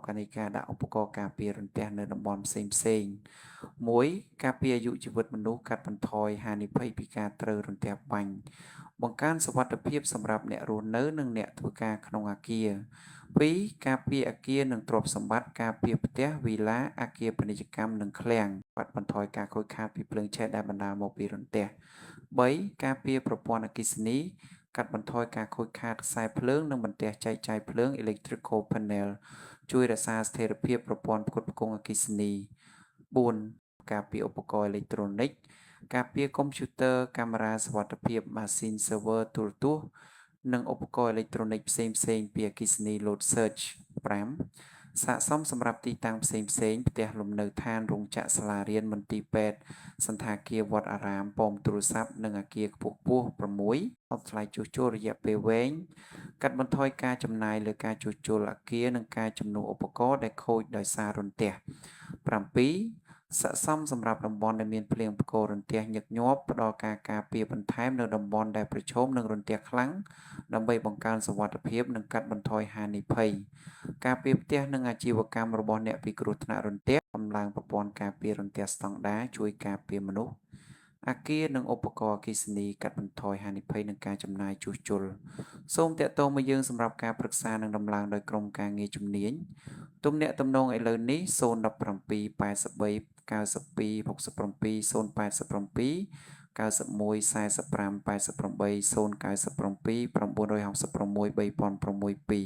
កានិកាដាក់ឧបករណ៍ការពាររន្ទះនៅតំបន់ផ្សេងៗមួយការពារអាយុជីវិតមនុស្សកាត់បន្ថយហានិភ័យពីការត្រូវរន្ទះបាញ់បង្កើនសុវត្ថិភាពសម្រាប់អ្នករស់នៅនិងអ្នកធ្វើការក្នុងអាគារ2ការពារអាគារនិងទ្រព្យសម្បត្តិការពារផ្ទះវិឡាអាគារពាណិជ្ជកម្មនិងឃ្លាំងកាត់បន្ថយការខូចខាតពីភ្លើងឆេះដែលបណ្ដាលមកពីរន្ទះ3ការពារប្រព័ន្ធអគ្គិសនីកាត់បន្ថយការខូចខាតខ្សែភ្លើងនិងបន្ទះចែកចាយភ្លើង Electrical Panel ជួយរក្សាស្ថិរភាពប្រព័ន្ធផ្គត់ផ្គង់អគ្គិសនី4ការពារឧបករណ៍អេឡិចត្រូនិកការពារកុំព្យូទ័រកាមេរ៉ាសុវត្ថិភាពម៉ាស៊ីន server ទូរទស្សន៍និងឧបករណ៍អេឡិចត្រូនិកផ្សេងៗពីអគ្គិសនី load surge 5ស័ក្តិសមសម្រាប់ទីតាំងផ្សេងៗផ្ទះលំនៅឋានរោងចក្រសាលារៀនមន្ទីរពេទ្យសន្តាគារវត្តអារាមប៉មទូរស័ព្ទនិងអគារខ្ពស់6អត់ថ្លៃជួសជុលរយៈពេលវែងកាត់បន្ថយការចំណាយលើការជួសជុលអគារនិងការជំនួសឧបករណ៍ដែលខូចដោយសាររន្ទះ7ស័ក្តិសមសម្រាប់តំបន់ដែលមានភ្លៀងផ្គររន្ទះញឹកញាប់ផ្ដល់ការការពារបន្ថែមនៅតំបន់ដែលប្រឈមនឹងរន្ទះខ្លាំងដើម្បីបង្កើនសុវត្ថិភាពនិងកាត់បន្ថយហានិភ័យការពារផ្ទះនិងអាជីវកម្មរបស់អ្នកពីគ្រោះថ្នាក់រន្ទះដំឡើងប្រព័ន្ធការពាររន្ទះស្តង់ដារជួយការពារមនុស្សអគារនិងឧបករណ៍អគ្គិសនីកាត់បន្ថយហានិភ័យនិងការចំណាយជួសជុលសូមតាក់ទងមកយើងសម្រាប់ការប្រឹក្សានិងដំឡើងដោយក្រុមការងារជំនាញទំនាក់ទំនងឥឡូវនេះ017 83 92 67 087 91 45 88 097 966 3062